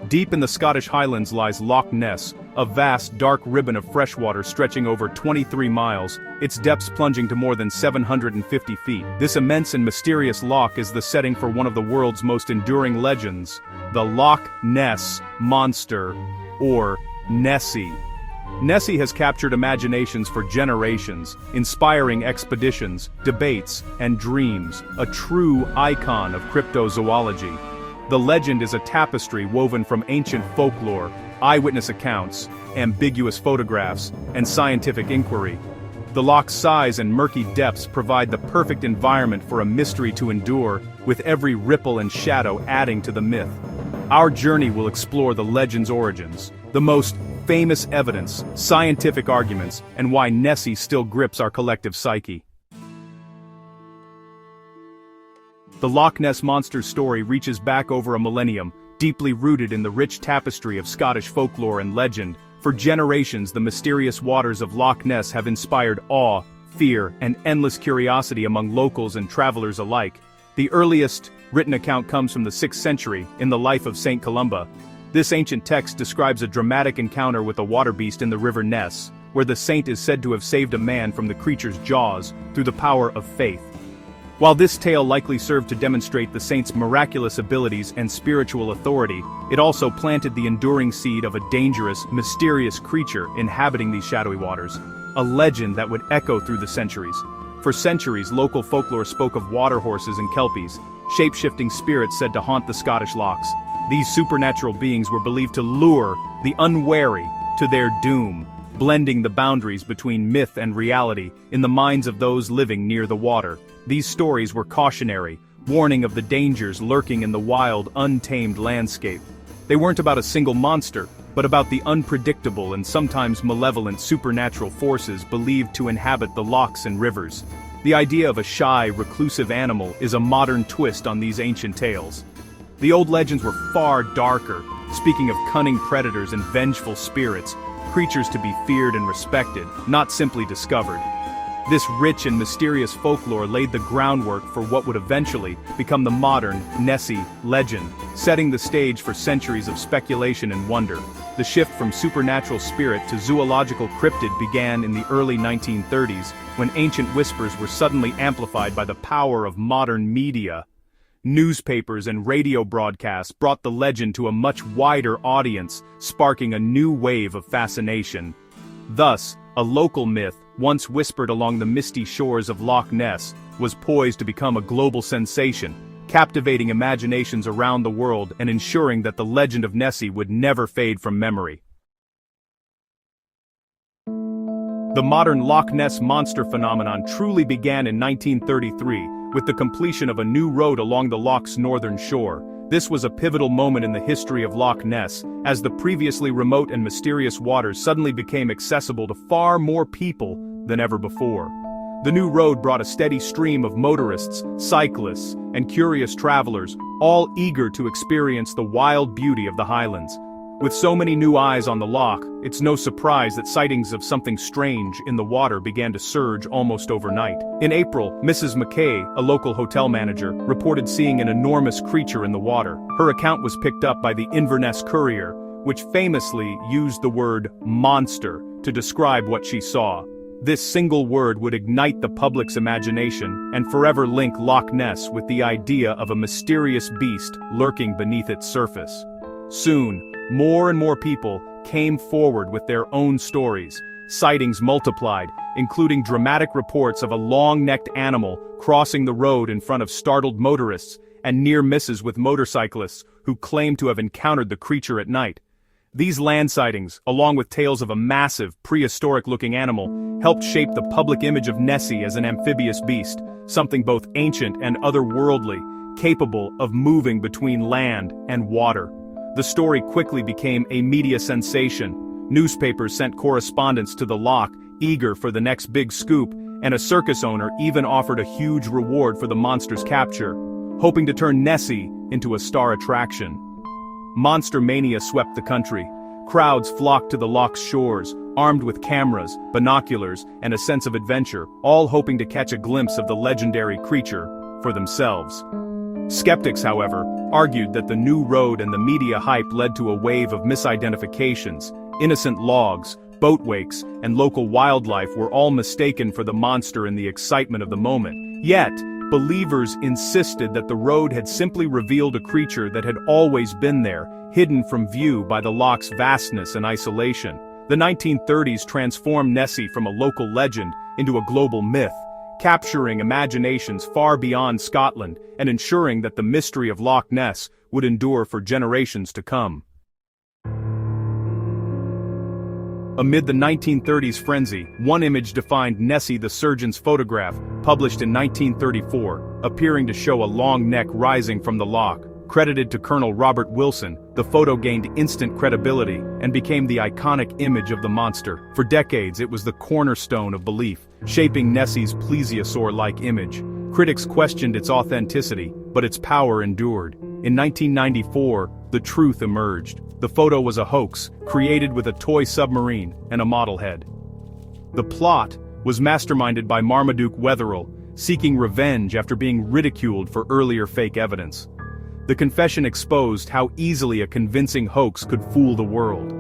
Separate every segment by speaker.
Speaker 1: Deep in the Scottish Highlands lies Loch Ness, a vast, dark ribbon of freshwater stretching over 23 miles, its depths plunging to more than 750 feet. This immense and mysterious loch is the setting for one of the world's most enduring legends, the Loch Ness Monster, or Nessie. Nessie has captured imaginations for generations, inspiring expeditions, debates, and dreams, a true icon of cryptozoology. The legend is a tapestry woven from ancient folklore, eyewitness accounts, ambiguous photographs, and scientific inquiry. The loch's size and murky depths provide the perfect environment for a mystery to endure, with every ripple and shadow adding to the myth. Our journey will explore the legend's origins, the most famous evidence, scientific arguments, and why Nessie still grips our collective psyche. The Loch Ness Monster's story reaches back over a millennium, deeply rooted in the rich tapestry of Scottish folklore and legend. For generations, the mysterious waters of Loch Ness have inspired awe, fear, and endless curiosity among locals and travelers alike. The earliest written account comes from the 6th century, in the life of Saint Columba. This ancient text describes a dramatic encounter with a water beast in the river Ness, where the saint is said to have saved a man from the creature's jaws through the power of faith. While this tale likely served to demonstrate the saint's miraculous abilities and spiritual authority, it also planted the enduring seed of a dangerous, mysterious creature inhabiting these shadowy waters, a legend that would echo through the centuries. For centuries, local folklore spoke of water horses and kelpies, shape-shifting spirits said to haunt the Scottish lochs. These supernatural beings were believed to lure the unwary to their doom, blending the boundaries between myth and reality in the minds of those living near the water. These stories were cautionary, warning of the dangers lurking in the wild, untamed landscape. They weren't about a single monster, but about the unpredictable and sometimes malevolent supernatural forces believed to inhabit the lochs and rivers. The idea of a shy, reclusive animal is a modern twist on these ancient tales. The old legends were far darker, speaking of cunning predators and vengeful spirits, creatures to be feared and respected, not simply discovered. This rich and mysterious folklore laid the groundwork for what would eventually become the modern Nessie legend, setting the stage for centuries of speculation and wonder. The shift from supernatural spirit to zoological cryptid began in the early 1930s, when ancient whispers were suddenly amplified by the power of modern media. Newspapers and radio broadcasts brought the legend to a much wider audience, sparking a new wave of fascination. Thus, a local myth, once whispered along the misty shores of Loch Ness, was poised to become a global sensation, captivating imaginations around the world and ensuring that the legend of Nessie would never fade from memory. The modern Loch Ness Monster phenomenon truly began in 1933, with the completion of a new road along the loch's northern shore. This was a pivotal moment in the history of Loch Ness, as the previously remote and mysterious waters suddenly became accessible to far more people than ever before. The new road brought a steady stream of motorists, cyclists, and curious travelers, all eager to experience the wild beauty of the Highlands. With so many new eyes on the loch, it's no surprise that sightings of something strange in the water began to surge almost overnight. In April, Mrs. McKay, a local hotel manager, reported seeing an enormous creature in the water. Her account was picked up by the Inverness Courier, which famously used the word monster to describe what she saw. This single word would ignite the public's imagination and forever link Loch Ness with the idea of a mysterious beast lurking beneath its surface. Soon, more and more people came forward with their own stories. Sightings multiplied, including dramatic reports of a long-necked animal crossing the road in front of startled motorists, and near misses with motorcyclists who claimed to have encountered the creature at night. These land sightings, along with tales of a massive, prehistoric-looking animal, helped shape the public image of Nessie as an amphibious beast, something both ancient and otherworldly, capable of moving between land and water. The story quickly became a media sensation. Newspapers sent correspondents to the loch, eager for the next big scoop, and a circus owner even offered a huge reward for the monster's capture, hoping to turn Nessie into a star attraction. Monster mania swept the country. Crowds flocked to the loch's shores, armed with cameras, binoculars, and a sense of adventure, all hoping to catch a glimpse of the legendary creature for themselves. Skeptics, however, argued that the new road and the media hype led to a wave of misidentifications. Innocent logs, boat wakes, and local wildlife were all mistaken for the monster in the excitement of the moment. Yet, believers insisted that the road had simply revealed a creature that had always been there, hidden from view by the loch's vastness and isolation. The 1930s transformed Nessie from a local legend into a global myth, capturing imaginations far beyond Scotland and ensuring that the mystery of Loch Ness would endure for generations to come. Amid the 1930s frenzy, one image defined Nessie the surgeon's photograph, published in 1934, appearing to show a long neck rising from the loch. Credited to Colonel Robert Wilson, the photo gained instant credibility and became the iconic image of the monster. For decades it was the cornerstone of belief, shaping Nessie's plesiosaur-like image. Critics questioned its authenticity, but its power endured. In 1994, the truth emerged. The photo was a hoax, created with a toy submarine and a model head. The plot was masterminded by Marmaduke Wetherell, seeking revenge after being ridiculed for earlier fake evidence. The confession exposed how easily a convincing hoax could fool the world.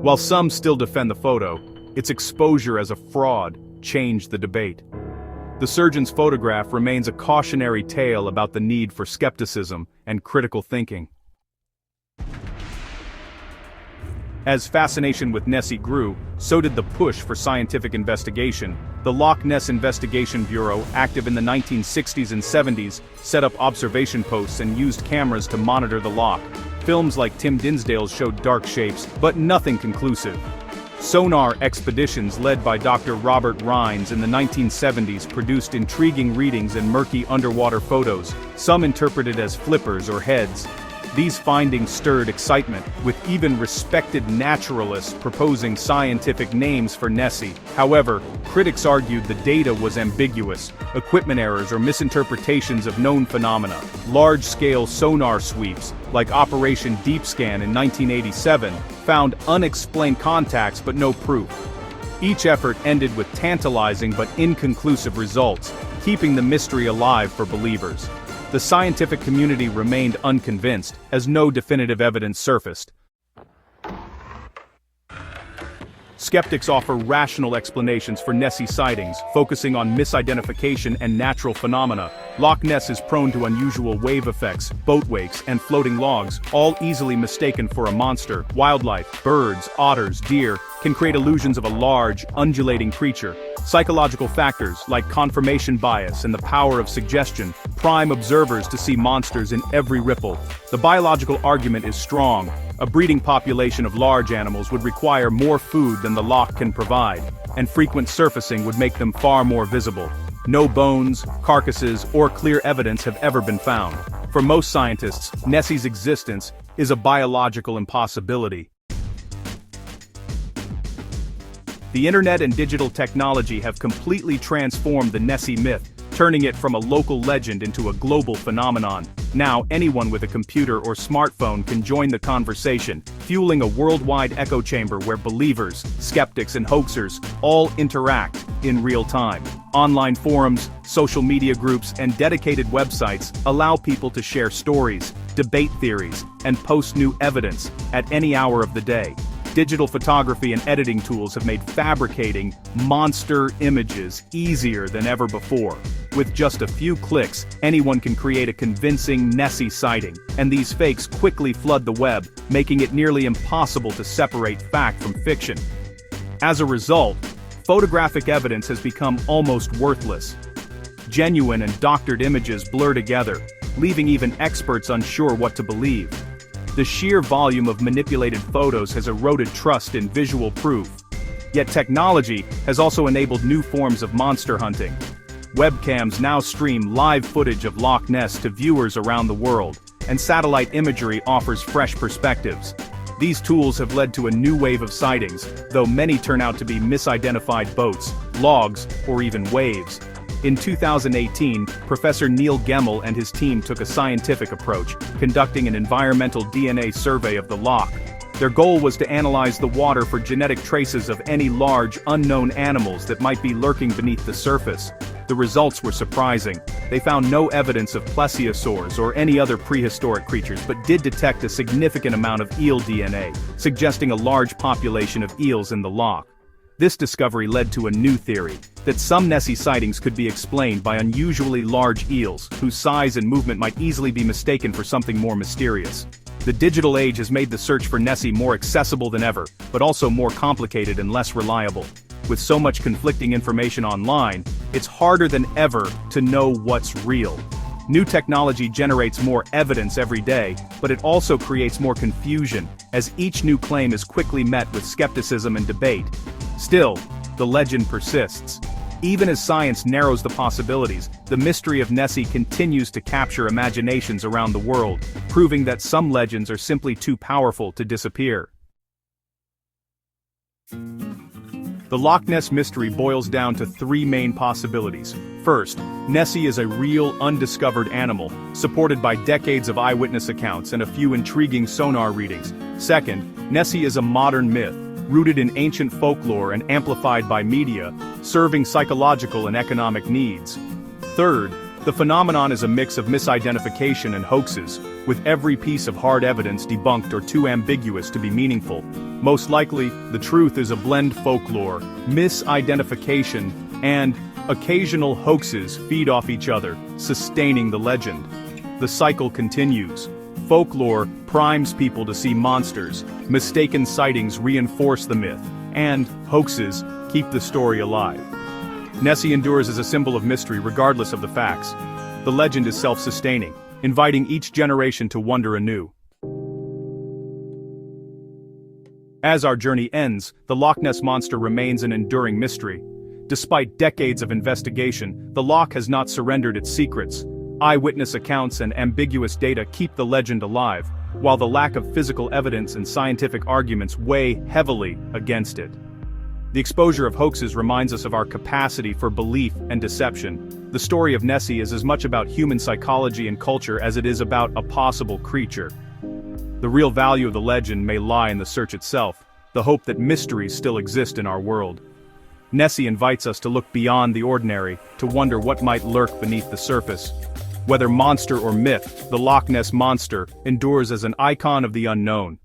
Speaker 1: While some still defend the photo, its exposure as a fraud changed the debate. The surgeon's photograph remains a cautionary tale about the need for skepticism and critical thinking. As fascination with Nessie grew, so did the push for scientific investigation. The Loch Ness Investigation Bureau, active in the 1960s and 70s, set up observation posts and used cameras to monitor the loch. Films like Tim Dinsdale's showed dark shapes, but nothing conclusive. Sonar expeditions led by Dr. Robert Rines in the 1970s produced intriguing readings and murky underwater photos, some interpreted as flippers or heads. These findings stirred excitement, with even respected naturalists proposing scientific names for Nessie. However, critics argued the data was ambiguous, equipment errors or misinterpretations of known phenomena. Large-scale sonar sweeps, like Operation Deep Scan in 1987, found unexplained contacts but no proof. Each effort ended with tantalizing but inconclusive results, keeping the mystery alive for believers. The scientific community remained unconvinced, as no definitive evidence surfaced. Skeptics offer rational explanations for Nessie sightings, focusing on misidentification and natural phenomena. Loch Ness is prone to unusual wave effects, boat wakes, and floating logs, all easily mistaken for a monster. Wildlife, birds, otters, deer, can create illusions of a large, undulating creature. Psychological factors, like confirmation bias and the power of suggestion, prime observers to see monsters in every ripple. The biological argument is strong. A breeding population of large animals would require more food than the loch can provide, and frequent surfacing would make them far more visible. No bones, carcasses, or clear evidence have ever been found. For most scientists, Nessie's existence is a biological impossibility. The internet and digital technology have completely transformed the Nessie myth, turning it from a local legend into a global phenomenon. Now, anyone with a computer or smartphone can join the conversation, fueling a worldwide echo chamber where believers, skeptics, and hoaxers all interact in real time. Online forums, social media groups, and dedicated websites allow people to share stories, debate theories, and post new evidence at any hour of the day. Digital photography and editing tools have made fabricating monster images easier than ever before. With just a few clicks, anyone can create a convincing Nessie sighting, and these fakes quickly flood the web, making it nearly impossible to separate fact from fiction. As a result, photographic evidence has become almost worthless. Genuine and doctored images blur together, leaving even experts unsure what to believe. The sheer volume of manipulated photos has eroded trust in visual proof. Yet technology has also enabled new forms of monster hunting. Webcams now stream live footage of Loch Ness to viewers around the world, and satellite imagery offers fresh perspectives. These tools have led to a new wave of sightings, though many turn out to be misidentified boats, logs, or even waves. In 2018, Professor Neil Gemmell and his team took a scientific approach, conducting an environmental DNA survey of the loch. Their goal was to analyze the water for genetic traces of any large, unknown animals that might be lurking beneath the surface. The The results were surprising. They found no evidence of plesiosaurs or any other prehistoric creatures but did detect a significant amount of eel DNA, suggesting a large population of eels in the loch. This discovery led to a new theory, that some Nessie sightings could be explained by unusually large eels, whose size and movement might easily be mistaken for something more mysterious. The digital age has made the search for Nessie more accessible than ever, but also more complicated and less reliable. With so much conflicting information online, it's harder than ever to know what's real. New technology generates more evidence every day, but it also creates more confusion, as each new claim is quickly met with skepticism and debate. Still, the legend persists. Even as science narrows the possibilities, the mystery of Nessie continues to capture imaginations around the world, proving that some legends are simply too powerful to disappear. The Loch Ness mystery boils down to three main possibilities. First, Nessie is a real, undiscovered animal, supported by decades of eyewitness accounts and a few intriguing sonar readings. Second, Nessie is a modern myth, rooted in ancient folklore and amplified by media, serving psychological and economic needs. Third, the phenomenon is a mix of misidentification and hoaxes, with every piece of hard evidence debunked or too ambiguous to be meaningful. Most likely, the truth is a blend. Folklore, misidentification, and occasional hoaxes feed off each other, sustaining the legend. The cycle continues. Folklore primes people to see monsters, mistaken sightings reinforce the myth, and hoaxes keep the story alive. Nessie endures as a symbol of mystery regardless of the facts. The legend is self-sustaining, inviting each generation to wonder anew. As our journey ends, the Loch Ness Monster remains an enduring mystery. Despite decades of investigation, the loch has not surrendered its secrets. Eyewitness accounts and ambiguous data keep the legend alive, while the lack of physical evidence and scientific arguments weigh heavily against it. The exposure of hoaxes reminds us of our capacity for belief and deception. The story of Nessie is as much about human psychology and culture as it is about a possible creature. The real value of the legend may lie in the search itself, the hope that mysteries still exist in our world. Nessie invites us to look beyond the ordinary, to wonder what might lurk beneath the surface. Whether monster or myth, the Loch Ness Monster endures as an icon of the unknown,